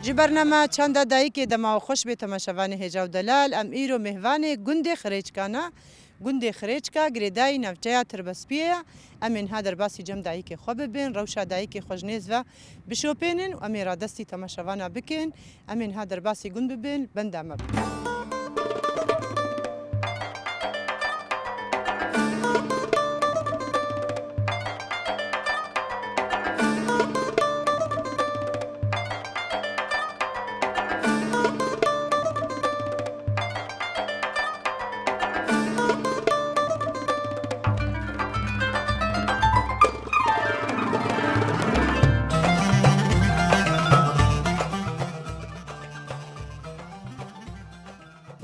ji bername çanda dayîkê dema xweş bê temaşevanê Hêja Delal em îro mêhvanê gundê Xirêçkan e. Gundê Xirêçka girêdayî navçeya Tirbespiyê ye. Em ên ha derbasî cem dayîkê xwe bibin, rewşa dayîkê xwe ji nêz ve bişopênin û em ê radestî temaşevana bikin. Em ên ha derbasî gund bibin, benda me bin.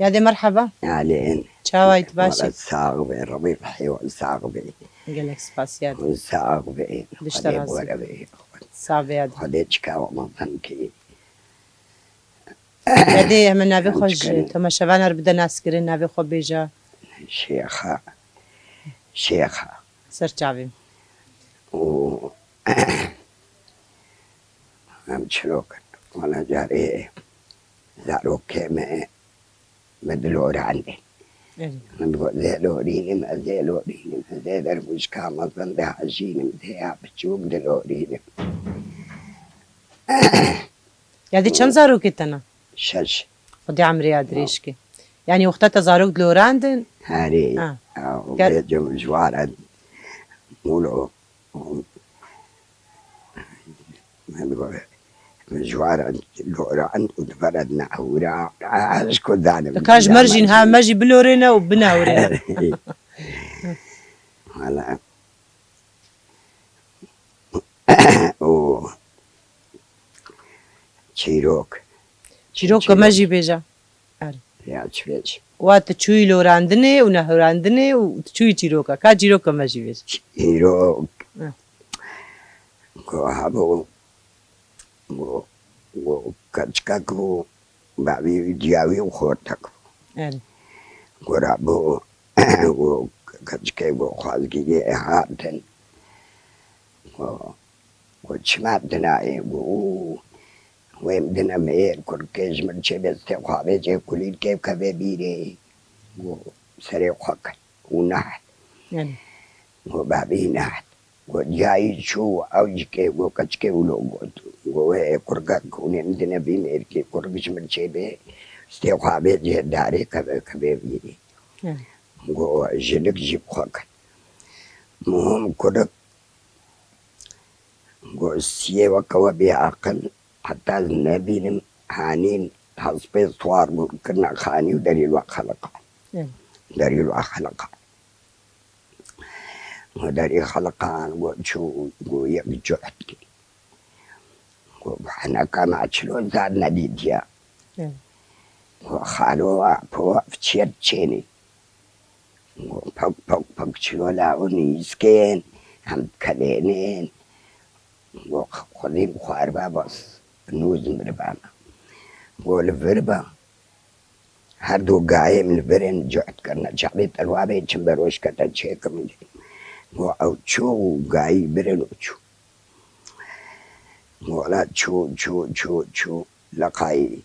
يا دي مرحبا علين چاوایت باشی الساغبي ربيع حيوان الساغبي gelek spasiyat والساغبي دشتر ولا صعبه خديتش كاو مطنكي يدي من نبي خوش تماشاوان رو بده ناسکرین نبی خو بیجا شيخة سر چاوی و هم شلوك وانا جاري زاروك كيما مدلور عندي نقول زيلوريني ما زيلوريني ما زيلر مش كامل ضندي حجيني متهيأ بتشوف دلوريني يدي چند زاروکی تنا شش خدي عمري ادريش کی يعني وقتها زاروك دلوراندن هاري وبيجوا جوارا مولو ما نقول جوارا لوران وتفردنا حورا اشكو دانا كاج مرجين ها ماجي بلورينا وبناورينا هلا او چیروک ماجي بيجا يا تشويش وات چوي لوراندنه و نهوراندنه و چوي چيروكا كا چيروكا ماجي بيجا چیروک کو هابو و کچککو بابی جیاوی و خورتک ورابو و کچکه و خازگی هاتن و چمدنای و ويمدنا مير كركيج من شبه استقامة جي كلين كيف كبيري وسريع حق ونحت وبابي نحت وجاي شو أوجكي وكتشكي ولوجود وكركك ونمدنا بمير كي كركيج من شبه استقامة جي داري كبيري وجلك جيب حق مهم كرك وسيه وكوابي عقل حتى النبي هانين حسبي صوار كنا خاني ودليل وخلق دليل وخلق ودليل خلقان وشو ويبجحت وحنا كما شلون زاد نديديا وخالوا فوا فتشيت تشيني وفق شلون لاوني سكين هم كلينين وخذين خواربا بس نوز مربانا والفربا هردو قاية من الفرن جعت كرنا شعبيت الوابي تشمبروش كتا تشيك من دي او تشو قاية برن وشو ولا تشو لقاي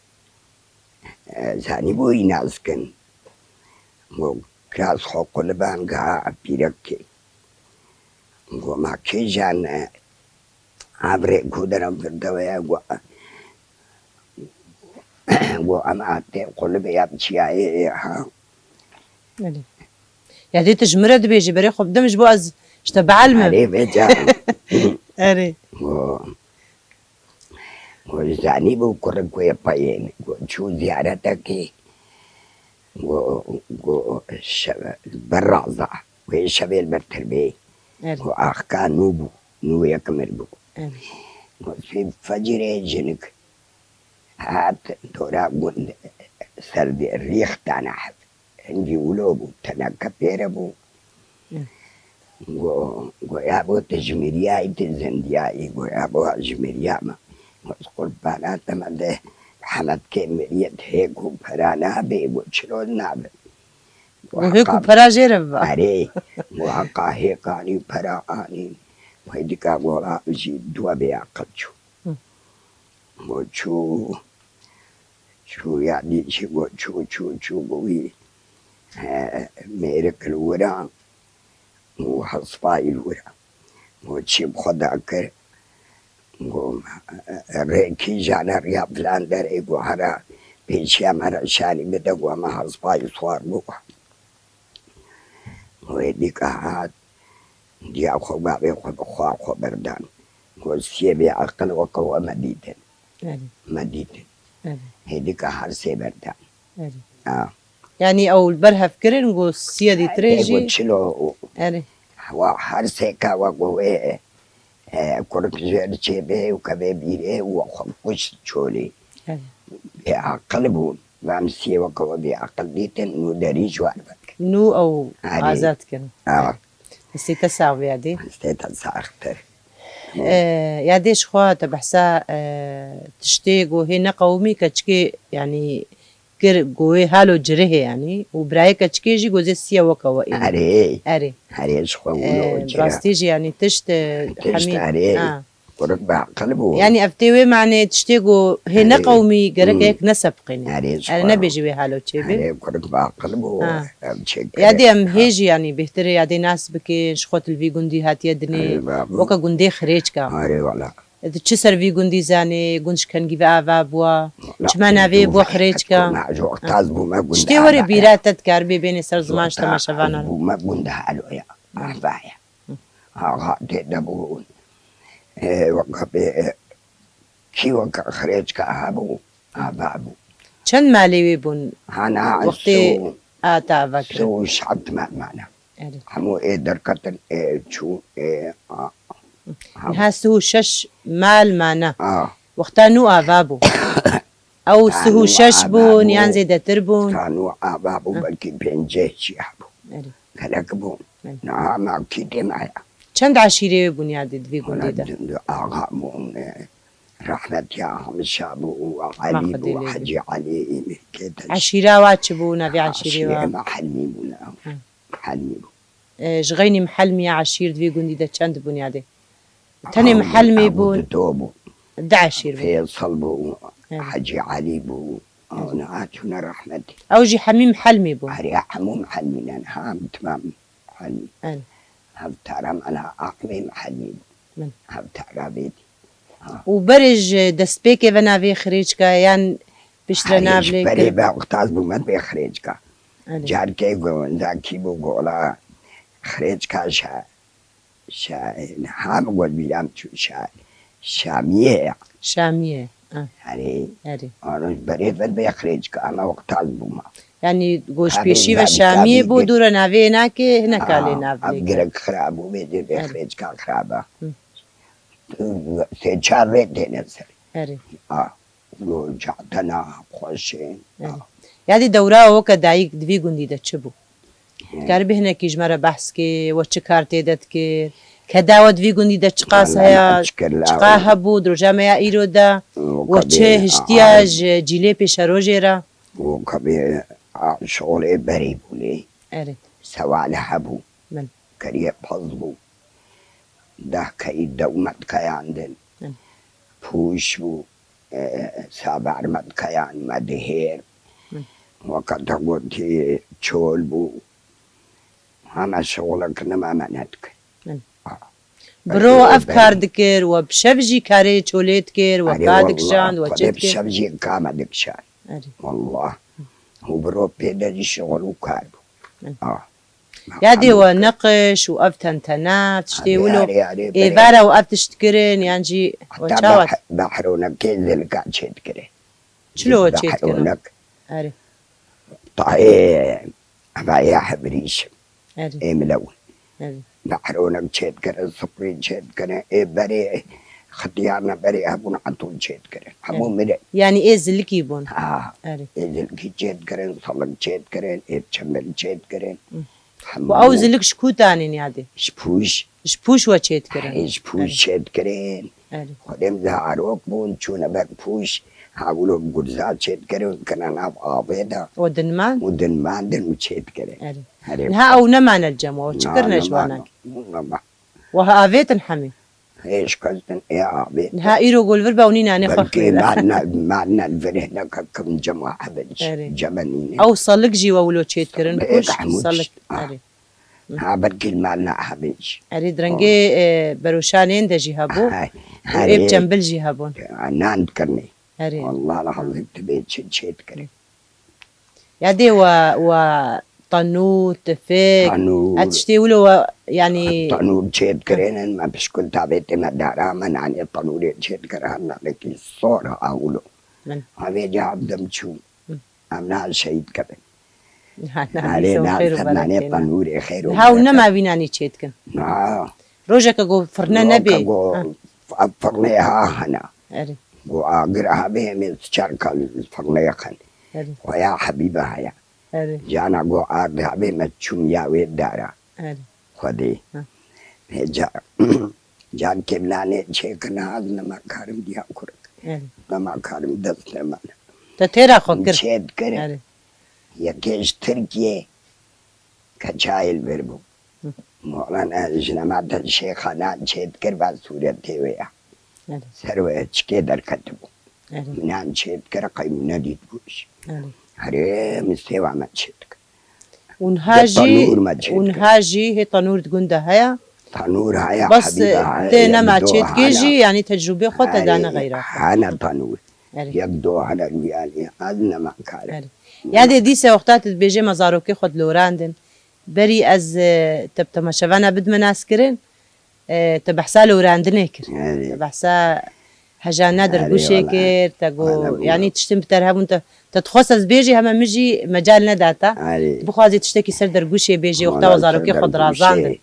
زاني بوي نازكن وكراس خوق لبان قاع بيركي وما كي جان عبري كودرم في الدوايا وأمعتي قلبي يبتشي ها يا دي تجمرد بيجي بري خب دمج بو از اشتبعلم علي بيجا اري وزاني بو كرك ويباين وشو زيارتك بالرعزة ويشبيل بالتربية وأخكا نو يكمل بو في فجر جنك هات دورا قند سرد الريخ تنحف عندي ولوبو تنكا بيربو ويابو تجميرياي تزندياي ويابو جميرياما وتقول بانات مده حمد كمريت هيكو برانا بيبو شلون نابل وهيكو برا جرب عليه وعقا هيكاني برااني وهيديكا ولا جي دوا بيعقلشو وشو شو يعني شو قوي ميرك الورا وحصفاي الورا وتشيب خداك ريكي جانا رياض لاندر إيقو هرا بيشي أمرا شاني بدقوا ما حصفاي صوار بوها ويديك هاد دي أخو بابي خو بردان وسيبي عقل وقوة مديدن هيديك هاد سيبردان يعني أو البرها فكرن قو السيادي تريجي قلت له وحر سيكا وقوة كورك جير شيبه وكبه بيره وخمكوش تشولي بعقلبون بامسي وقوة بعقل ديتن نو داريج واربك نو أو عازات كنا استيتا ساعة بيادي استيتا ساعة اختر ياديش خوا تبحسا تشتيقو هنا قومي كتشكي يعني كر قوي هالو جره يعني وبراي كتشكي جي قوزي السيا وكوا أري شخوا ولو براستيجي يعني تشت حمي كورك بعقلبون يعني أفتيوي معني تشتيقو هنا قومي قرق هيك نسب قيني أنا نبيجي هالو تشيبي كورك بعقلبون يادي أم هيجي يعني بيهتري يادي ناس بكي شخوت الفي قندي هات يدني وكا قندي خريجكا والله إذا تشسر في قندي زاني قندش كان جيبا آفا بوا شمانا في بوا خريجكا شتي وري بيرات تذكر بين سر زمان شتما شفانا ما قند هالو يا أحبايا ها تدبون وقبي كي وقع خريجكا هابو أبابو كان مالي بون أنا وقتي آتا فكر سو شعبت معنا همو دركتن شو ها سو شش مال معنا وقتا نو آفابو أو سهو شش بون يعني زيدا تربون كانوا آبابو بلكي بينجيه شيحبو كلاك بون نعم أكيد معي چند عشيرة بنيادي دفي قنديدا آغا مون رحمة يا همشابو وعلي وحجي علي عشيرة واتشبو نبي عشيرة محلمي بونا محلمي جغيني محلمي عشير دفي قنديدا چند بنيادي تاني محلمي بون دا عشير في صلبو حجي علي بو نعاتنا رحمتي أوجي حميم حلمي بون هريا حمو محلمي لأن هام تمام حلمي هفترم أنا أقمي محلمي هفترم بيتي وبرج دسبيكي بنافي خريجكا يعني بشترى نافلي بري بوقتاز بومت بخريجكا جاركي قول ذاكي بقولا خريجكا شا هم قول بيام شا شامية هري أنا بريد بخريجكا أنا وقتاز بوما يعني قوش بيشي وشامية بو دورا نافي هناكي هناك علي نافلي أبقرك خرابو بيدي بخريجكا خرابا سيجار ريتي نسري وجعتنا خوشين يعني دورا وكا دايك دفي قنديدا تشبو كاربي هنا كيج مرة بحث كي وچه كارتي داد كي كداوة دفي قنديدا چقاس هيا چقا هبو دروجا ميا ايرو دا وچه هشتياج جيلي پیش روجي را وكبي شغل بري بولي سوال هبو كريه بازبو ده كي دومت كي عندن پوش بو سابر مد كيان مدهير وقت قلتي چول بو همه شغلك نما مندك برو افكار دكر وبشفجي كاري چوليت كر وكادك جاند وچت كر بشفجي كامدك شان والله وبرو بيدري شغل وكاربو يادي ونقش وأفتنتنا تشتي ولو إيفارا وأفتشتكرين يعني وشاوت بحرونك كيزل قاعد شتكرين شلو شتكرين أري طيب أبايا حبريش إيه ملون بحرونك شتكرين صبرين شتكرين إيه بري خطيارنا بري أبون عطول شتكرين أبو مري يعني إيه زلكي بون إيه زلكي شتكرين صلق شتكرين إيه تشمل شتكرين وأوزلك شكو تانين يادي شبوش وچيت كرين شبوش شيت كرين خدم زهاروك بون چونه بك پوش هاولو بگرزا شيت كرين كنانا بآبيدا ودنمان دن شيت كرين ها أو نمان الجمع وشكرنا جوانك وها آفيتن حمي ايش قصدن يا عبيد نها إيرو قول فربا ونينا نخخ بلكي معنا الفره لك كم جماعة بنش جمانين أو صلك جي وولو تشيت كرن كوش صلك ها بلكي معنا حبنش أريد رنجي بروشانين دجي هابو وإب جنبل جي هابون نان كرني والله العظيم تبيت شيت كري يادي و طنور تفك هتشتي ولو يعني طنور شيت كرين ما بس كنت عبيت ما دارا من عن الطنور شيت كرهنا لك الصورة أولو هذا جاب دم شو أمنا شيت كرين علينا سمعني طنور خير هاو نما بيناني شيت كن روجك أقول فرنا نبي فرناها هنا وأقرأها بهم الشركة الفرنيخن ويا حبيبة هيا جانا قو أقرأها بهم تشوم يا ويدارا خدي جان كملاني شيكنا هذا ما كارم دي أكورك ما كارم دست لمن تتيرا خكر شيد كرم يكيش تركيا كشايل بربو مولانا جنامات الشيخ أنا شيد كربا سوريا تيويا سروي كيدر كتبو منان شيد كرقي من نديد بوش هري مستوى ما تشيدك ونهاجي هي طنور تقول ده هيا طنور هيا بس دينا ما تشيد كيجي يعني تجربة خطة دانا غيرها أنا طنور يبدو على الويالي أدنى ما كان يعني ديسة وقتات بيجي مزاروكي خد لوراندن بري از تبتمشفانا بد مناس كرين تبحثا لوراندنه كر تبحثا هجانا درقوشي كر تقو يعني تشتم بترهب وانت تتخصص بيجي هما مجي مجال نداتا بخوازي تشتكي سر درقوشي بيجي وقتا وزاروكي خد رازاندن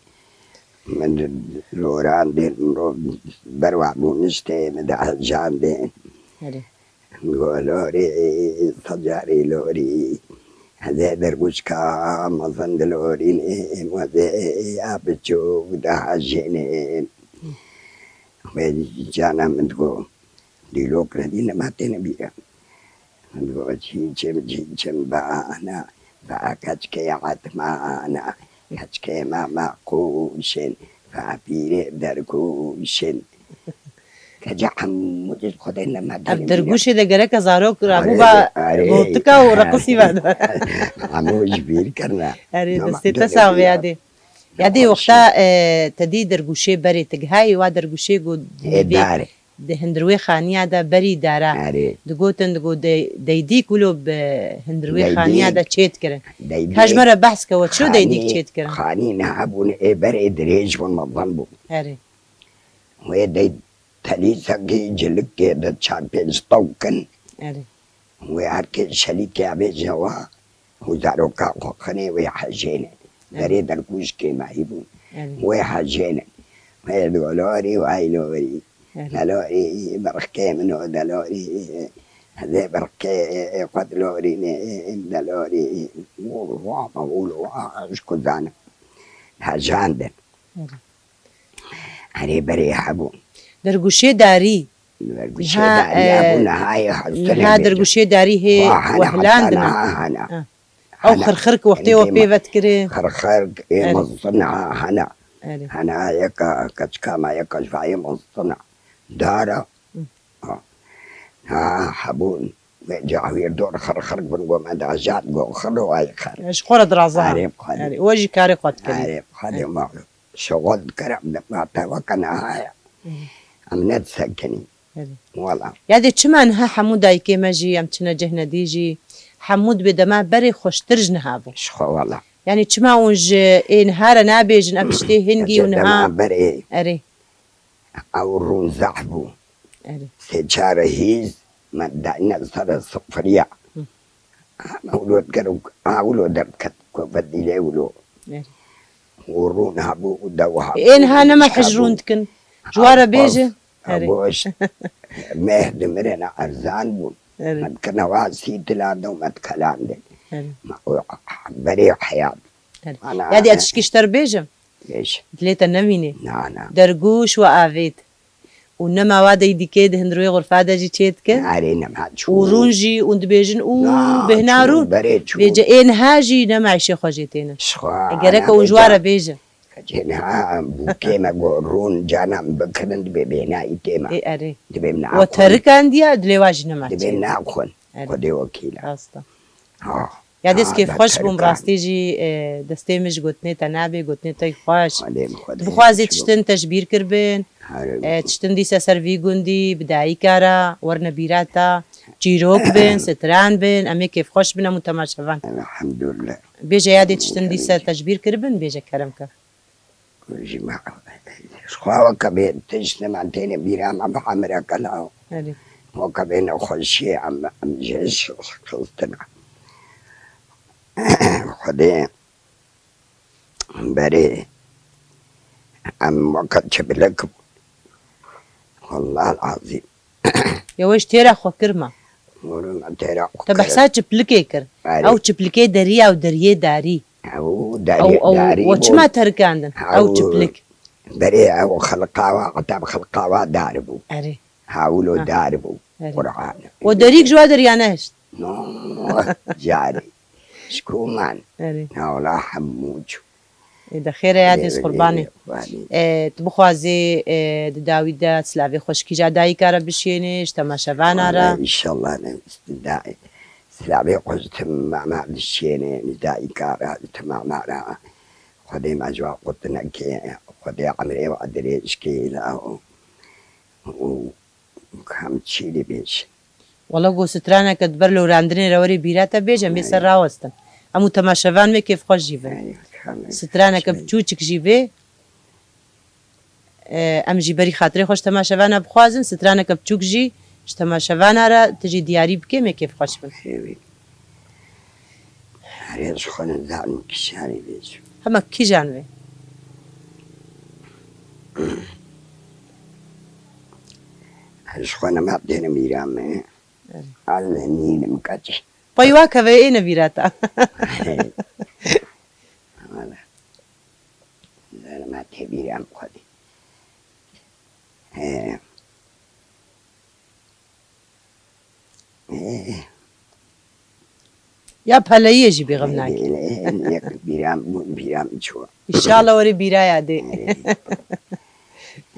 من لوراندن بروع بونشتي مدى جاندن لوري صجاري لوري هذا دربوشكا مصند لورين وذا أبتشو ده حجين وجانا من تقول ديلوك ردينا ما تنبيه من تقول شيء بانا فأكتشكي عتمانا كتشكي ما قوشين فأبيري دركوشين كجحم مجد خدنا ما درقوشي ده جرك زاروك رابوبا موتكا ورقصي بعد عموش بير كرنا دستيتا يادي يادي وقتا تدي درقوشي بري تجهاي ودرقوشي قد داري ده هندروي خانيا ده بري دارا دقوتن دقو ديديك ولو بهندروي خانيا ده تشيت كرن هاج مرة بحث كوت شو ديديك تشيت كرن خانينا هبون بري دريج والمضنبو هاري ويدي تليسكي جلك كده تشامبيونز توكن وياركي شريكي عبيجوا وزاروكا خني ويحجين بريد الكوشكي ما يبون ويحجين ويدولوري وعيلوري دلوري بركي منو دلوري هذا بركي قدلوري دلوري وولو اشكو زانا هجاندن هري بري حبون درقوشي داري ها درقوشي داري هي وهلاندنا او خرخرك وقتي وبيفت كري خرخرك مصنع هنا يكا كتشكا ما يكا شفاي مصنع دارا ها حبون جاوير دور خرخرك بنقوم عند عجات قو خلو اي خر ايش خور درازا يعني وجي كاري قد كري هذا ما شغل كرم ما توكنا هاي أمنت سكني والله يعني چمان ها حمود أي كي ماجي أم تنجهنا ديجي حمود بدما بري خوش ترجن هابو شخو والله يعني چما ونج نهار نابيجن أبشتي هنجي ونها بري أري أو رون زحبو أري سيجارة هيز ما دعنا صار الصفرية أولود كروك أولود دركت كوفدي لي أولو ورون هابو ودوها إنها نما حجرون تكن جوارة بيجي أبوش مهد مرنا أرزان بون متكنا واسي تلاندو متكلاندن بريق حياة يادي أتشكيشتر بيجم ليش دليتا نميني نعم درقوش وآفيت ونما وادا يديكيد هندروي غرفادا جي تشيتكن عارينا ما تشوف ورونجي وند بيجن بهنارون بيجا إن هاجي نما عيشي خوجيتين شخوا جرك ونجوارة بيجا كجينا بوكيما قرون جانا بكرن دبينا إتيما إيه أري دبينا وترك عندي أدلي واجنا ما دبينا أخون قدي وكيلا أصلا آه یادیست که خوش بوم راستی جی دسته مش گوتنی تنابی گوتنی تای خوش بخوازی تشتن تجبیر کربن تشتن دیسا سروی گوندی بدایی کارا ورن بیراتا جیروک بین ستران بین امی کیف خوش بنا متماشوان الحمد لله بیجا یادی تشتن دیسا تجبیر کربن بیجا کرم که جماعة خواهو كبير تجنم عن تاني بيرام عم حمرا كلاو وكبير خشي عم جيش خلطنا خدي بري عم وقت شبلك والله العظيم یوش تیرا خو کرما ورما ترى تبحثا چپلکی کر او چپلکی دری او دریه داری او داري داري او چما ترکاندن او چپلک بري او خلقاوا عتاب خلقاوا داربو اره حاولوا داربو أري. قرآن و جوا دریانهشت نو جاري شكومان اره ولا حموج ده خیره یادیست قربانی تو بخوازی داوی دا سلاوی خوشکی جا دایی کارا بشینش تماشوان آرا ان شاء الله انا مستدعي سلامي قلت مع الشيني ندائي كارا تمام معنا خدي ما جوا قلتنا كي خدي عمري وادري اشكيلا وكم تشيلي بيش والله گو سترانه که دبر لو راندنی روری بیراتا بیجم بی سر راوستن امو تماشوان می کیف خوش جیوه سترانه که بچوچک جیوه ام جی بری خاطری خوش تماشوان بخوازن سترانه که بچوک جی تماشوان را تجی دیاری بکی می کیف خوش بن هريش خلنا زعلن كشاري بيش همه کی جانوه هريش خلنا ما بدينا ميرامي على نيل مكاتش پایوا که اینه بیراتا هذا لا ما تبي عم خدي یا پهلایه جی بیغم ناکی بيرام شو انشاءالله وری بیرا یاده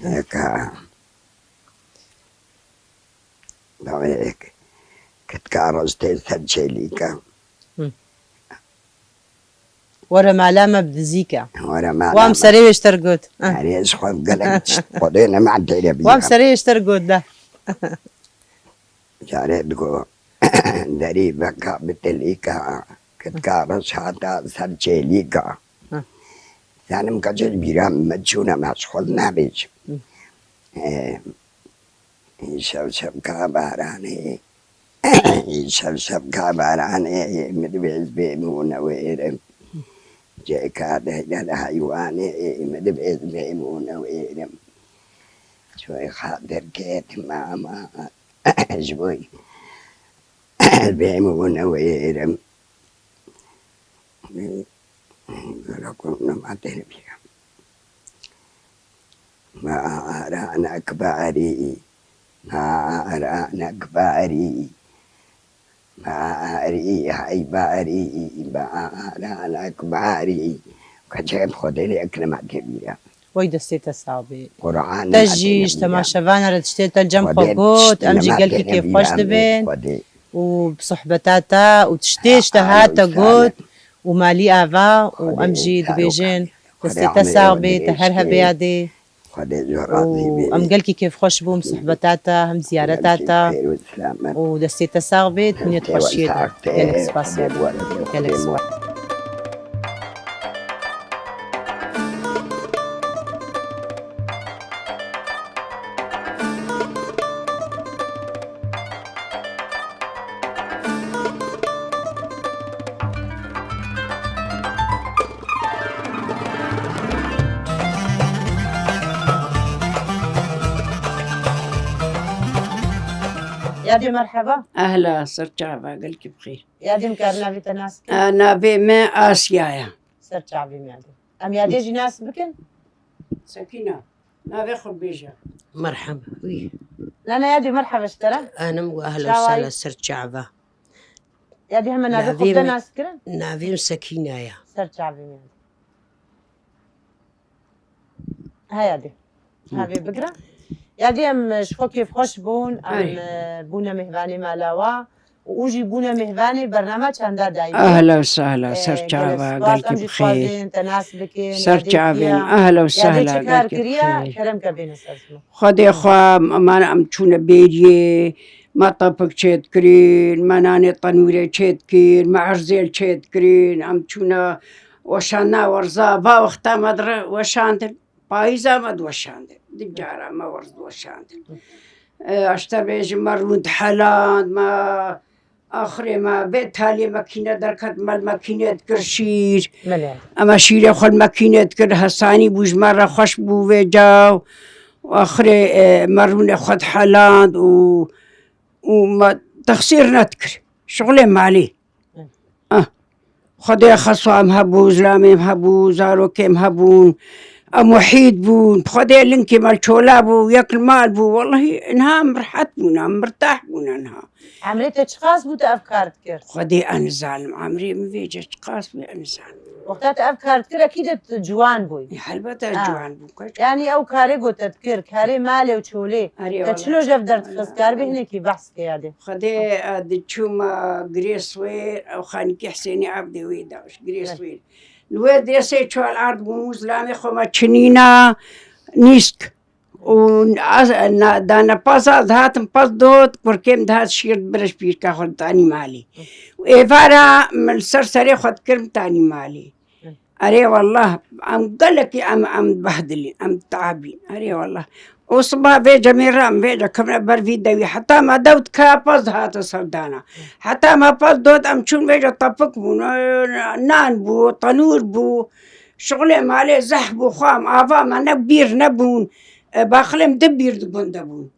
هيك هيك كنت كارز تيسد شيليكا ورا معلمه بدزيكا ورا ما وام سري اشترقوت يعني ايش خد قلت قضينا مع التلفزيون وام سري اشترقوت ده جاري تقول دريبة كابتليكا كنت كارز هذا سد شيليكا يعني مكجل بيرام مجونا مشغولنا بيش يشوشب كاباراني يشوشب كاباراني مدبيز بيمونا ويرم جيكا ده حيواني مدبيز بيمونا ويرم شوي خاطر كيت ماما شوي بيمونا ويرم كنا ما تنبيه ما أرانا كباري ما أرانا كباري ما أري هاي باري ما أرانا كباري كجيب خدري أكلمة كبيرة وای دستیت صعبه قرآن تجیش تماشوان را تشتیت الجم خوگوت ام جی قلبی کیف خوش دبین و بصحبتاتا و تشتیش تهاتا گوت و مالی آوا و ام جی دبیجن دستیت صعبه تهرها بیاده و ام قلبی کیف خوش بوم صحبتاتا هم زیارتاتا و دستیت صعبه تنیت خوشید قلب سپاسیاد قلب سپاس يا دي مرحبا أهلا سرچابا قلك بخير يا دي مكارنا في تناس أنا بما آسيايا سرچابي ميادي ام يا دي جناس بكن سكينة ما بيخل بيجا مرحبا وي لا يا دي مرحبا اشترى أنا أهلا شاوي. وسهلا سرچعبة يا دي هم نابي نافيم- خب تناس كرن نافيم سكينة يا سرچابي ميادي هادي هذه بقرا يادي ام شخو كيف خوش بون ام بونا مهباني مالاوا ووجي بونا مهباني برنامج هندا دايما أهلا وسهلا سرچاوا قلقي بخير سرچاوين أهلا وسهلا قلقي بخير كرم كبين اسمه خدي خوا ما أمتشون بيجي ما طبق تشيت كرين ما ناني طنوري تشيت كرين ما عرزيل تشيت كرين أمتشونا وشانا ورزا با وقتا مدر وشاندل بايزا مد وشاندل دجارة ما ورز وشاندل أشتر بيجي مرود حلاند ما آخر ما بيت هالي ماكينة دركت مال ماكينة كرشير أما شيري خل ماكينة كر حساني بوج مرة خوش بو ويجاو وآخر مرون خد حلاند وما تخسير نتكر شغلي مالي خدي خصوا مهبو زلامي مهبو زاروكي مهبون أم وحيد بون خدي لنكي مال شولابو ياكل مال بو والله إنها مرحت بونا مرتاح بونا إنها عمريت اشخاص بوت افكار تكر خدي أنا زعلم عمري مفيج اشخاص بي أنا زعلم وقتات افكار تكر اكيد جوان بوي حلبة جوان بو يعني او كاري قو تذكر كاري مالي وشولي تشلو جف درت خسكار بهنكي بحث كيادي خدي دتشوما جريسوير أو خانكي حسيني عبدي ويداوش جريسوير الواد يسي شو الأرض بموز لامي خما تشنينا نيسك دانا باسا دهاتم باس دوت كوركيم دهات شير برش بير كاخد تاني مالي وإفارة من سرسري خد كرم تاني مالي أري والله أم قلقي أم بهدلين أم تعبين أري والله وصبا بيجا ميرام بيجا كمنا برفي دوي حتى ما دوت كاباز هات سردانا حتى ما باز دوت أم شون بيجا طبق بو نان بو طنور بو شغلي مالي زحبو خام آفا ما نبير نبون باخلم دبير دبون دبون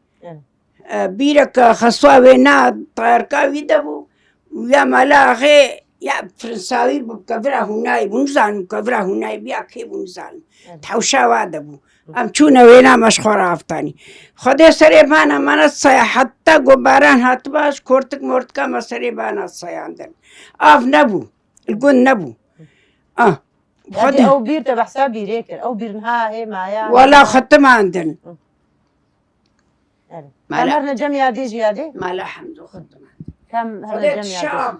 بيرك خصوا وينا طيركاوي دبو ويا مالا غي يا فرنساوي بكبرة هناي بنزان بكبرة هناي بياكي بنزان تحوشا وادبو أم شونا وينا مشخورة عفتاني خدي سريبانا مانا الصيا حتى قباران هاتباش كورتك مورتكا ما سريبانا الصيا عندن آف نبو القون نبو خدي أو بير تبع حسابي ريكر أو بير نهاهي معايا ولا خدت ما عندن كم هرنا جميع دي جيادي؟ ما لا حمد خدت ما كم هرنا جميع دي؟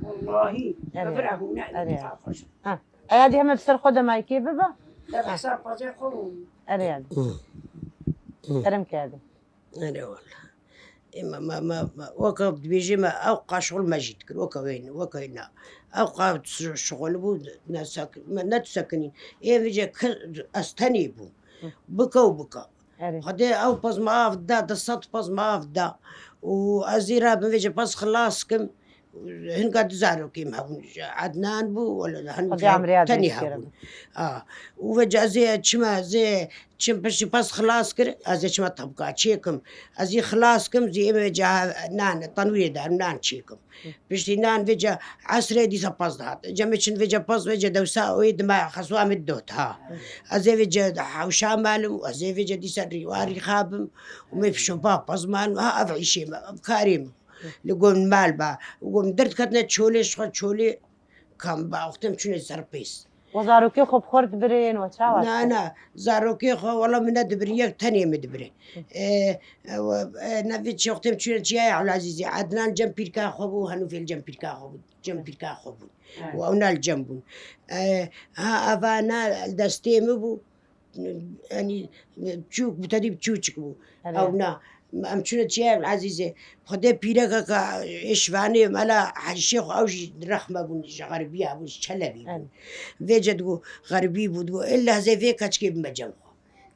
والله كبرة هنا أيادي هم بسر خدا ماي كيف بابا؟ حساب فازي خورون أرياد كرم كادي أنا والله ما وكا بيجي ما أوقع شغل ما جيت وكا وين أوقع شغل بو نتسكنين بيجي أستني بو بكا خدي أو باز ما أفدا دصات باز ما أفدا وأزيرا بيجي باز خلاص كم هن قد زاروا كيما عدنان بو ولا هن تاني هابون وفجأة زي تشما زي تشم باش باس خلاص كر ازي تشما تبقى تشيكم ازي خلاص كم زي ما جا نان طنوي دار نان تشيكم باش نان فيجا عسري دي سباز دات جمتشن فيجا باز فيجا دوسا ويد ما خصوا مدوت ازي فيجا حوشا مالم ازي فيجا دي سري واري خابم وما فيشو باز مان افعي شي كريم لقوم مال با وقوم درت كتنا تشولي كم با وقتم شنو سربيس وزاروكي خب خورت برين وتشاوات لا زاروكي خو والله من دبريك تاني مدبري نفيت شي وقتم شنو جاي على عزيزي عدنان جنبيركا خو هنو في الجنبيركا خو وانا الجنبون ها افانا دستيم بو يعني تشوك بتدي بتشوك بو او نا أمشون تجاه العزيزة خدي بيرك إشواني ملا الشيخ أوش رحمة بونش غربية بونش شلبي وجدوا غربي بدوا إلا زي فيك كشكيب مجمخ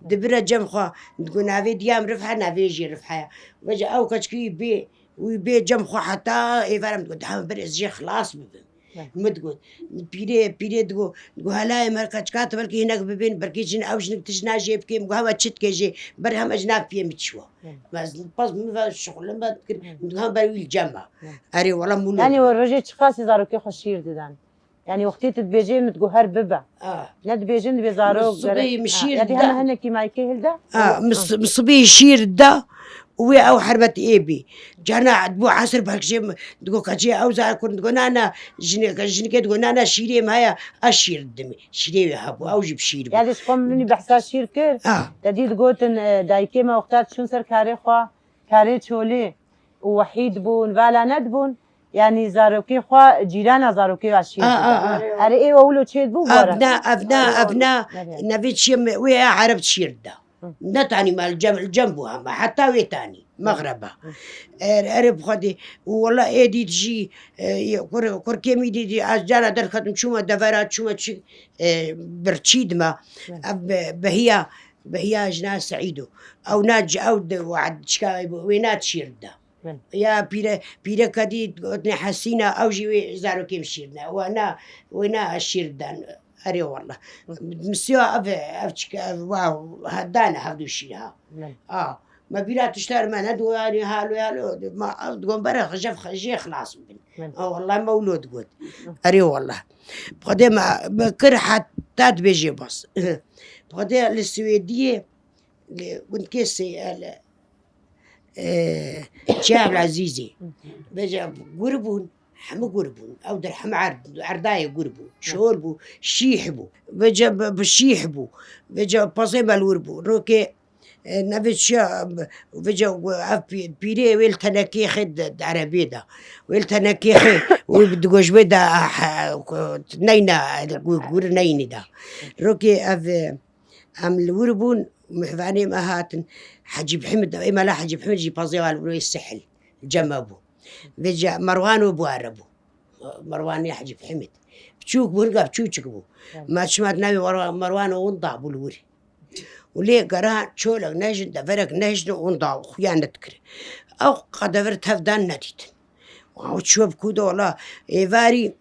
دبرة جمخ تقول نافي ديام رفحة نافي جي رفحة وجا أو كشكيب بي وبي جمخ حتى يفهم تقول هم بريز جي خلاص ببن ما تقول بيري تقول هلا مركز كاتب بركي هناك ببين بركي جن أوش نكتشنا جيب كيم قهوة تشت كيجي برهم أجناب فيه متشوا بس ما شغل ما تكر هم بروي الجامعة أري ولا مولود يعني ورجيت شخاص يزاروا كي خشير ددان يعني وقتي تبيجي متقول هر ببا ند بيجن بيزاروا مصبي مشير يعني هم هنا كي مايكي هلدا مصبي يشير دا وي او حربت ايبي جانا بو عصر بحكشي تقول كاتشي او زار كنت تقول انا جني تقول انا شيري معايا اشير دمي شيري هبو او جيب شير يعني شكون مني بحسا شير كر تديد قوتن دايكي ما وقتات شون سر كاري خوا كاري تشولي ووحيد بون ولا ند بون يعني زاروكي خوا جيران زاروكي عشير اري ايه اولو تشيد بو ابناء نبي شيم ويا عرب شير ده نتاني مال جنبها ما حتى ويتاني مغربة أرب خدي والله إيدي تجي كور كمي دي أجانا در ختم شوما دفرات شوما برتشيد ما بهيا جنا سعيدو أو ناج أو وعد شكاي وينات شيردا يا بيرا كدي حسينا أو جي زارو كيم شيرنا وأنا الشيردان أري والله مسيو واو هدانا هفدو شيها ما بيرات تشتغل ما ندو يعني هالو ما تقوم برا خجي خلاص من والله مولود قلت أري والله بقدي ما كر حتى بيجي بس بقدي السويدية كنت كيسي شاب العزيزي بيجي قربون حمو قربون أو در حم عرداية قربون شوربو شيحبو بيجا بشيحبو بيجا بصيبة الوربو روكي نفسها بيجا بيري ويل تناكي خد عربي دا ويل تناكي وبدقوش بدا نينا قور نيني دا روكي أم الوربون محفاني مهاتن حجيب حمد إما لا حجيب حمد جي بصيبة الوربو السحل جمابو بيجا مروان وابو عربو مروان يحجب حمد بتشوك بولقا بتشوك بو ما تشمات نبي مروان ونضع بولوري وليه قران شولك نجد دفرك نجد ونضع خيانتك او قدفرت هفدان نديت وعود شوف كودو والله فاري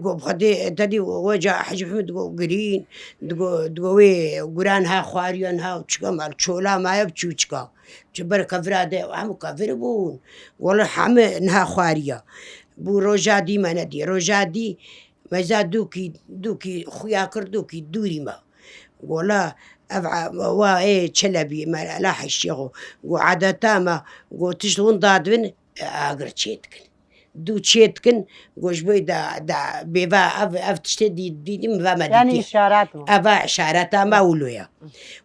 قو بخدي تدي وجا حجب حمد قو قرين دقوي قران ها خواريان ها وشكا مال شولا ما يبتشو شكا جبر كفرادة وعمو كفر بون والله حمى نها خواريا بو روجادي ما ندي روجادي مازال دوكي خويا كردوكي دوري ما والله أبع واي تشلبي ما لاح الشيخو وعادة ما تشتون ضادبن أقر تشيتكن دو تشيتكن بي دا بيبا أف تشتدي دي ما ما يعني إشارات أبا إشارات ما ولويا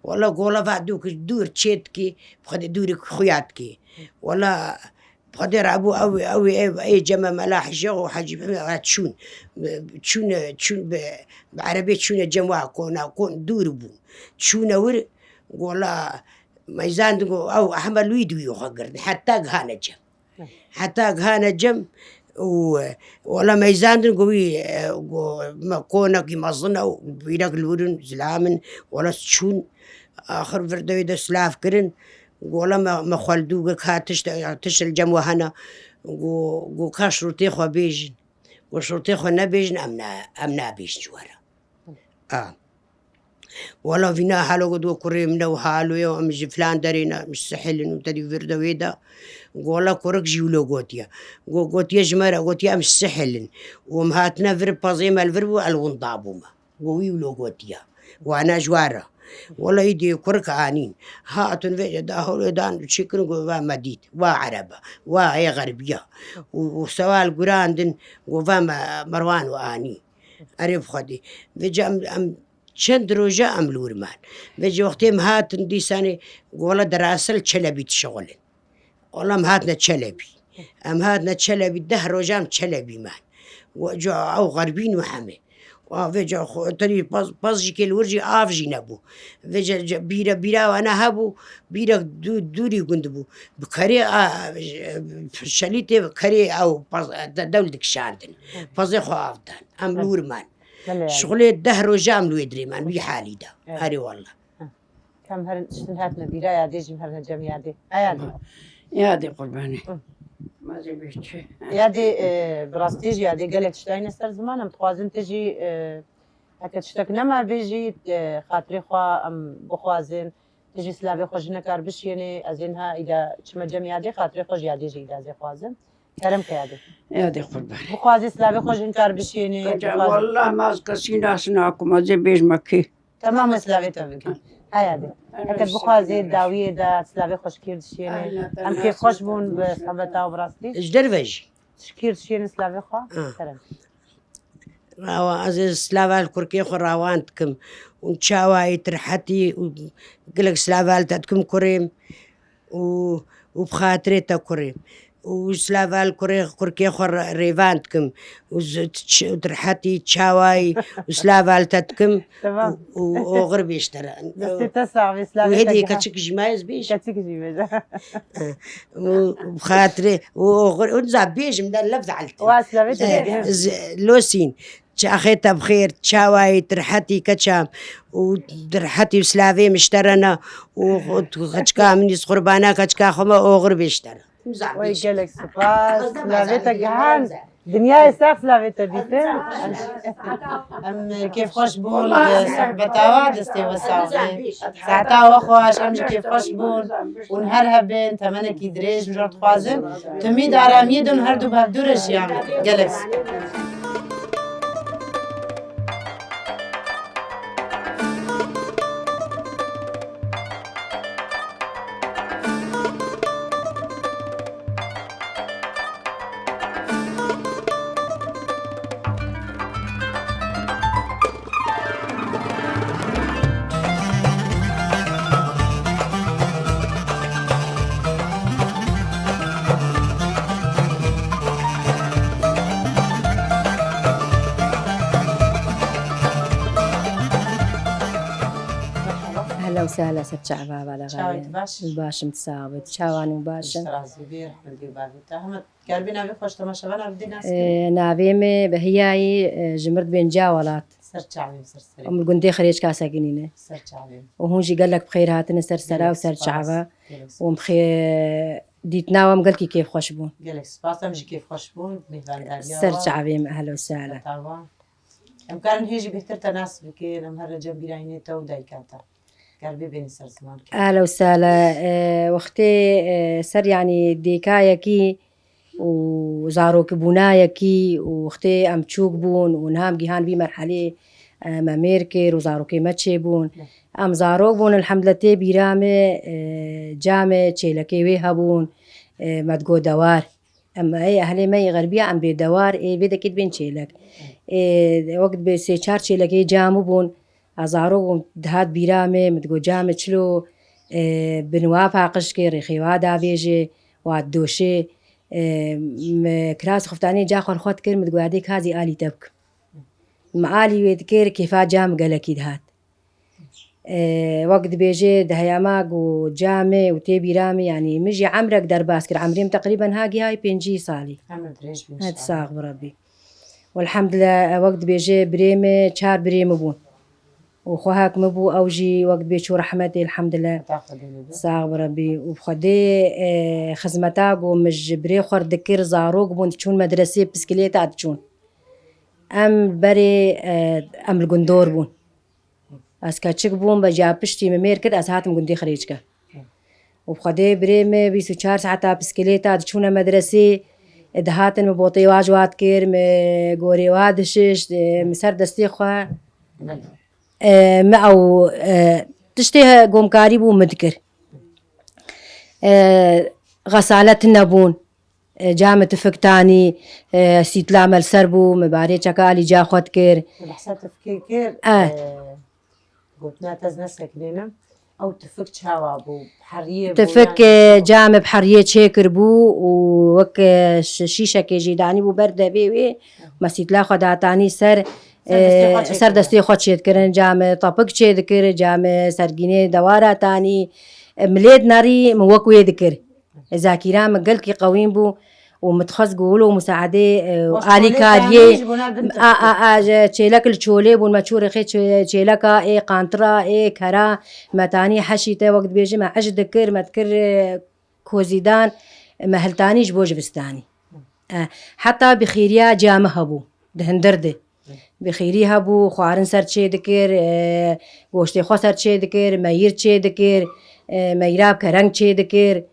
والله قولا فادوك دور تشيتكي بخد دورك خوياتكي والله بقدر أبو أو أي جمع ملاح الشيخو حجب تشون بعربية تشون جمع كون دوربو تشون ور والله ميزان أو أحمد لويدو يخقر حتى غانا جم ولا ميزان قوي كونك يمظنا وبيدك الورن زلامن ولا تشون آخر فردوي ده سلاف كرن ولا ما خالدو تش الجموة هنا كاشروتي خو بيجن وشروتي خو نبيجن أمنا بيجن جوارا ولا فينا حالو قدو كريمنا وحالو يوم جفلان دارينا مش سحلن وتدي فردوي ده ولا كورك جيولو قوتيا جمرة قوتيا مش سحلن ومهاتنا فر بازيما الفربو الونضابوما ويولو قوتيا وانا جوارا ولا يدي كورك آنين هاتن في داهول دان شكرن قوا مديد وعربة وهي غربية وسوال قراندن قوا مروان وآني أعرف خدي فيجا أم چند روزه عملور من وجه وقتی مهاتن دیسانی ولا دراسل چلبی تشغلن ولا مهاتنا چلبی هاتنا چلبی 10 روزه چلبی من وجا او غربین و همه وجا تري بازجي كل ورجي آفجي نبو وجا بيرا وانا هبو بيرا دوري قندبو بكري شليتي بكري او دولتك شاندن بازي خو آفدان أملور من شغلي 10 روزه عملو يدري من بي حالي دا هاري والله كم هر هاتنا بيرا يا ديجي هر جميع دي ايادي يا دي قرباني ما زي بيشتي يا دي براستيجي يا دي قالت شتاين استر زمان ام تخوازن تجي هكا تشتك نما بيجي خاطري خوا ام بخوازن تجي سلافي خوجنا كار بشيني ازينها اذا تشما جميع دي خاطري خوج يا ديجي اذا زي خوازن كلام كيادي يا دي قرباني بخوازي سلافي خوجن كار بشيني والله ما كسينا سناكم ما زي بيج مكي تمام سلاوی تو بگی هیاده اگر بخوازی داویه دا سلاوی خوش کردشینه هم که خوش بون به صحبت و براستی اش درویج کردشینه سلاوی خواه سرم راوا از سلاوال كركي خو راوانتكم وتشاواي ترحتي وقلك سلاوال تاتكم كريم وبخاطري تا كريم وسلاوال كركي خو ريفانتكم وترحتي تشاواي وسلاوال تاتكم تمام وغربيش ترى بس تسعى سلاوي وهذه كتشك جمايز بيش كتشك جمايز وبخاطري ونزعب بيش من اللفظ علتي واسلاوي لوسين أخيتها بخير تشاواي ترحتي كتشام وترحتي وسلافي مشترنا وكتشكا من يسخربانا كتشكا خما أوغر بيشترى وي قالك سباس سلافيتا جهان دنيا ساق سلافيتا ديتن ام كيف خوش بون صحبتها دستي وساوي ساعتها وخواش ام كيف خوش بون ونهرها بين تمنى كي دريج مجرد خوازن تميد آرامی دون هر دو بهدورش يعني قالك أهلا وسهلا ست شعباب على شاوي غالي باش باش متساوت شاواني وباشن رازي بير حمدي وبابي احمد قلبي نبي خوش تماشى وانا بدي ناس نابيمي بهياي جمرت بين جاولات سر شعبي سر سري أم القندي خريج كاسة جنينة سر شعبي وهون جي قال لك بخير هاتنا سر سرا وسر شعبا ومخي ديتنا وم قالكي كيف خوش بون قالك سباس امشي كيف خوش بون مهفان داريا سر شعبي أهلا وسهلا طبعا امكان هيجي بيختار تناسب كي لما هر جنب رايني تو دايكاتا قلبي بين سر زمان أهلا وسهلا وقتي سر يعني ديكايكي وزاروك بونايكي وختي أم تشوك بون ونهام جيهان بي مرحلة ما ميركر وزاروكي ماتشي بون أم زاروك بون الحمد لله بيرامي جامع تشيلكي ويها بون ما تقو دوار أما أي أهلي ماي غربية أم بدوار بيدا كده بين تشيلك وقت بسيشار تشيلكي جامو بون أزاروك دهات بيرامي متقو جامع تشلو بنوافع قشكي ريخيوا دافيجي وعدوشي كراس خفتاني جا خور خود كر متقو هاديك هذه آلي تبك معالي ويذكر كيفا جام قالك دهات وقت بيجي دهياماق وجامع وتيبي رامي يعني مجي عمرك درباسكر عمريم تقريبا هاي بينجي صالي عمل دريج بين هاد ساق بربي والحمد لله وقت بيجي بريمي شار بريم بون وخوهاك مبو أوجي وقت بيشو رحمتي الحمد لله ساق بربي وبخدي خزمتاق ومج بري خور دكير زاروق بون تشون مدرسة بسكليتا تشون أم بري أم القندور بون أسكاتشك بون بجابشتي ممير كد أسهاتم قندي خريجك وبخدي بريمي بيسو 4 ساعات بسكليتا تشون مدرسة دهاتن مبوطي واجوات كير مغوري وادشش مسر دستي خواه معو تشتيها قوم كاري بو مذكر غسالة النبون جامة فكتاني سيت لامل سربو مباري شكالي جا خود كير الحساب تفكير كير قلتنا تزنسك لنا أو تفك شوابو بحرية تفك جامة بحرية شاكر بو ووك شيشة كيجي داني بو برده بيوي ما سيت لا خداتاني سر سر دستي خود شد کرن جام طبق شد کر جام سرگینه دوارا تانی ملید ناری موقوی ذكر ذاكرة مقل كي قويم بو ومتخص قولوا مساعدة آلي كاريه تشيلك الشولي بون ماتشور خي تشيلكا اي قانطرة اي كرا متاني حشيته وقت بيجي ما عش ذكر ما تكر كوزيدان ما هلتاني جبوج بستاني حتى بخيريا جامها بو دهندرده بخيريها بو خوارن سر چه دكر گوشت خو سر چه دكر ماير چه دكر مايراب كرنگ چه دكر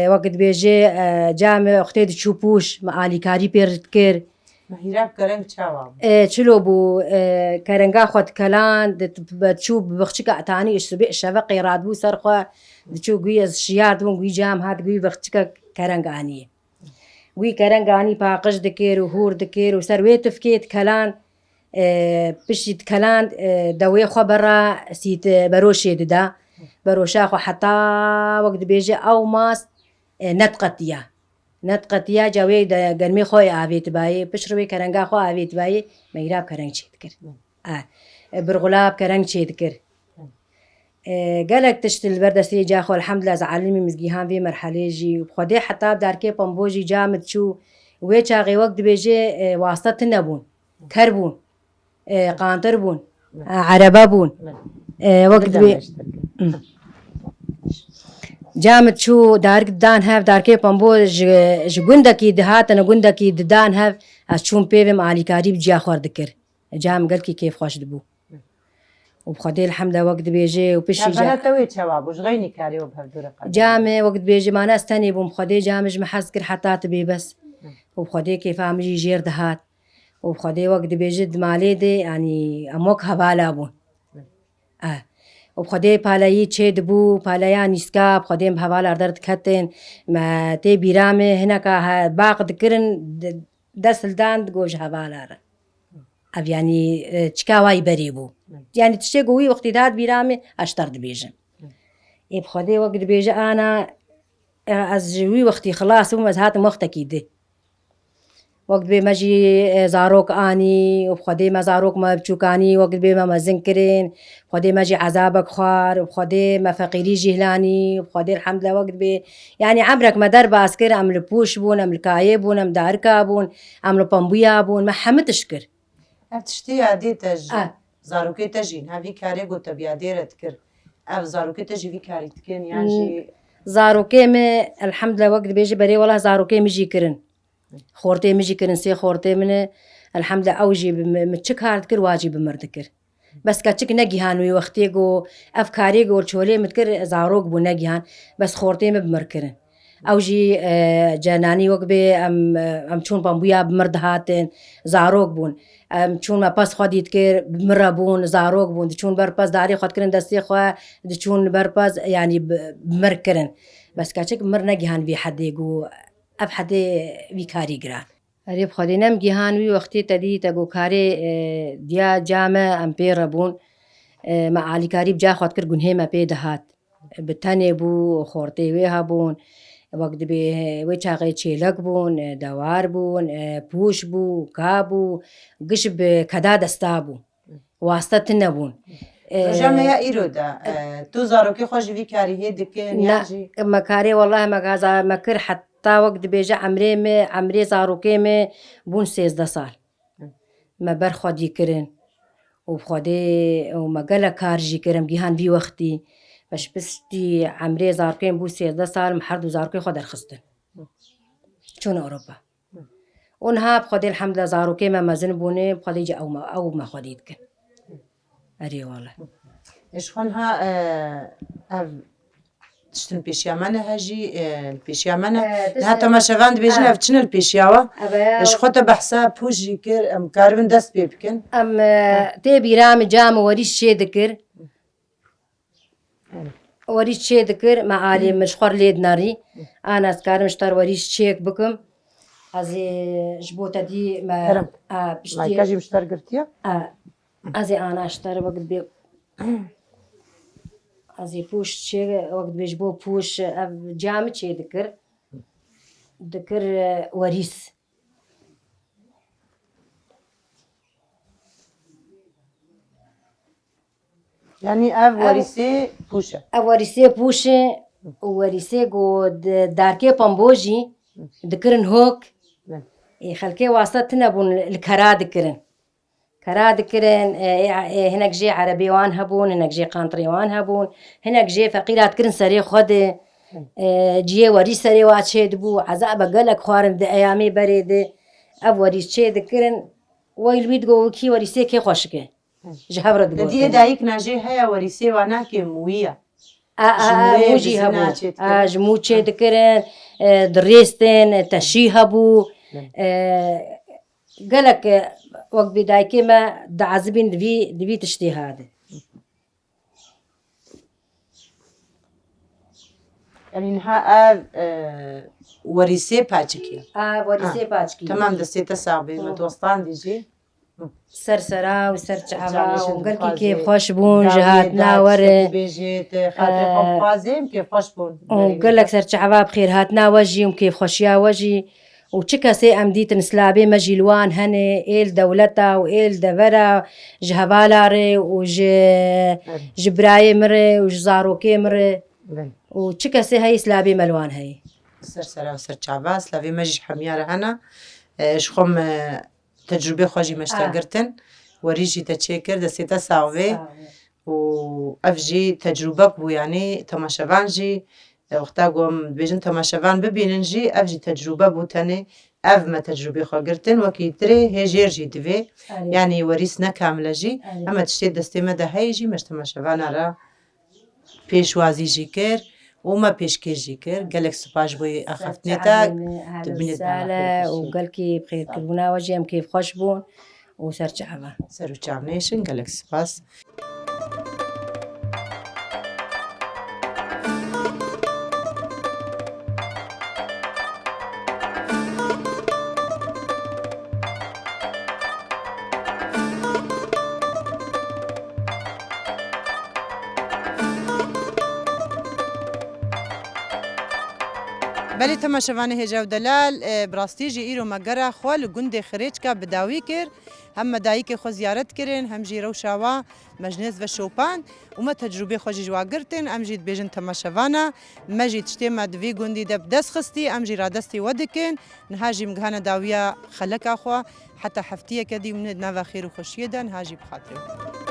وقت بيجي جامع اختي چوپوش معالي كاري بير دكر مهیراب کەرەنگ چاوە چلو بوو کەرەنگا خۆت کەلان چوو بەخچکە ئەتانی ئشتبێ شەوە قەیرات بوو سەرخوا دچوو گوی شیار بوون گوی جام هات گوی بەخچکە کەرەنگانیە گوی کەرەنگانی پاقش دکێر و هور دکێر و سەروێت تفکێت کەلان پشتیت کەلان دەوێ خۆ بەڕا سیت بەرۆشێ ددا بەرۆشا خۆ حتا وەک دبێژێ ئەو ماست نەتقەتیا جاوێ گەرمی خۆی ئاوێت باە پشڕوێ کەرەنگا خۆ ئاوێت باە مەیراب کەرەنگ چێت کرد برغلاب کەرەنگ چێت کرد گەلک تشت بەردەستی جاخۆ الحەمدلله زعالمی مزگیهان بێ مەرحەلێژی خودێ حتا دارکێ پەمبۆژی جامت چوو وێ چاغی وەک دبێژێ واستە نەبوون کەر بوون قانتر بوون عەرەبە بوون وەک دبێ جامت چوو دارک دان هەف دارکێ پەمبۆ ji gundekî dihatine gundekî didan hev ez çûm pêvê alîkarî bi ciya xwar dikir cam gelkî kêfxweş dibû û bixwedê elhemdullah wek dibêje û piştî wê çawa bû ji xeynî karî û hevdûre camê wek dibêje mane ez tenê bûm xwedê camê ji me hez kir heta tu bêbes û xwedê kêfa min jî jêr dihat û xwedê wek dibêje di malê de yanî em wek hevala bûn و بخدای پالایی چه دبو پالaya نیسکا بخدای هواlar در دکتن ما تی بیرامه هنکا باق دکرن دستلدان گوش هوالاره اف یعنی چکاوای بری بو یعنی تشتی گویی وقتی داد بیرامه اشتر دبیجم ای بخدای وقت دبیجه انا از جوی وقتی خلاص بوم از هات وقتکی ده وقت به مجی زاروک آنی و بخدای ما زاروک ما بچوکانی وقت به ما مزن کرین بخدای مجی عذابک خوار بخدای ما فقیری جهلانی بخدای الحمدلله وقت به یعنی عمرک ما در باز کر عمل پوش بون عمل کایه بون عمل دارکا بون عمل پنبویا بون ما همه تشکر ev tiştî yadê te jî zarokê te jî hevî karê got te biyadê re dikir ev zarokê te jî vî karî dikin yan jî زاروکê me الحمدلله وقت بêje berê wela zarokê min jî kirin خورتê min jî kirin sê xortê min e الحمدلله ew jî min çi kar dikir wa jî bi mir dikir bes ka çik negîhan wî wextê got ev karê got çolê min dikir zarok bû negîhan bes xortê min bi mir kirin ew jî cenanî wek bê em çûn pambuya bi mir dihatin zarok bûn em çûn me pes xwe dîtkir bi mir re bûn zarok bûn diçûn ber pez darê xwe dikirin destê xwe diçûn ber pez yanî bi mir kirin bes ka çik mir negîhan vî hedê got ev hedê vî karî giran erê bi xwedê nemgîhan wî wextê te dî te got karê diya came em pê re bûn me alîkarî bi ca xwe dikir gunhê me pê dihat bi tenê bû xortê wê hebûn وەک دەبێ وێ چاقی چێلەک بوون دەوار بوون پوش بوو کا بوو گشت کەدا دەستا بوو واستە تن نەبوون ژەمەیە ئیرۆدا تو زارۆکەی خۆش vî karî hê dikin yan jî مەکارێ وەڵای مەگازا مەکر حتا وەک دەبێژە ئەمرێ me ئەمرێ زارۆکێ me بوون 13 ساڵ me ber xwe dîkirin û xwedê û me gelek kar jî kirim gîhan vî wextî باش پشتی عمرê zarokên bû 13 sal min her du zarokê xwe derxistin çûn Ewropa û niha bi xwedê elhemdullah zarokê me mezin bûne bi xwedê jî ew me xwedî dikin erê wala ji xwe niha ev tiştin pêşiya me ne hejî pêşiya me ne niha temaşevan dibêjin ev çin li pêşiya we ji xwe te behsa pûş jî kir em karibin dest pê bikin em tê bîramê cam werîş çê dikir وەریش چێ دکر me alî min ji xwe lê dinarî an ez karim ji te werîş çêk bikim ez ê ji bo te dî me mayka jî mişter girtiye ez ê ana ji te re wek dibê ez ê pûş çê wek dibê ji bo pûş ev camî çê dikir werîs yani ev werîsê pûş e ev werîsê pûş e û werîsê got darkê pambo jî dikirin hok xelkê wasta tune bûn li kera dikirin kera dikirin hinek jê erebê wan hebûn hinek jê qantirê wan hebûn hinek jê feqîra dikirin serê xwe de ciyê werîs serê wa çê dibû ezaba gelek xwarin di eyamê berê de ev werîs çê dikirin wey li wî digot wekî werîsê kê xweşik e ji hev re digot diyê dayîk na jê heye werîsê wan nakê mûyî mû jî hebû ji mû çê dikirin dirêstin teşî hebû قالك وقت بداية ما دعزبين دبي تشتي هذا يعني نها وريسي باتشكيا وريسي باتشكي تمام دستي صعبة متوسطان ديجي سرسرة وسرچعبا وقالكي كيف خوش بون جهاتنا ورا بيجيت خاطر خوازيم كيف خوش بون وقال لك سرچعبا بخير هاتنا وجي وكيف خوشيا وجي وشكاسي ام ديت نسلابي مجيلوان هني إيل دولتا وإيل دفرا جهبالاري جبراي مري وجزاروكي مري وشكاسي هاي سلابي ملوان هاي سرسرة وسرچعبا سلابي مجي حميارة هنا شخم تجربة خوشي مشتاقرتن وريجي تشيكر دستي صعبة وأفجي تجربة بو يعني تماشافانجي وقتا قوم بيجن تماشافان ببيننجي أفجي تجربة بو تاني أف ما تجربة خوغرتن وكي تري هيجير جي دوي يعني وريسنا كاملة جي أما تشتي دستي مدى هايجي مش تماشافان را بيشوازي جي كر وما بيشكي جي كر قالك سباش بوي أخفتني تاك تبنيت وقالكي بخير كلبونا وجي أم كيف خوش بون وسرچعبا سرچعبنيشن قالك سباس بلی تماشاوانه هجا و دلال براستیجی ایرو مگره خوال گنده خریج که بداوی کر هم مدایی که خو زیارت کرن هم جی رو شوا مجنز و شوپان و ما تجربه خوشی جوا گرتن ام جید بیجن تماشاوانه مجید شتی مدوی گندی دب دست خستی ام جی را دستی ودکن نهاجی مگهانه داویا خلق خو حتی هفتیه کدی من نوا خیر و خوشیه دن هاجی بخاطر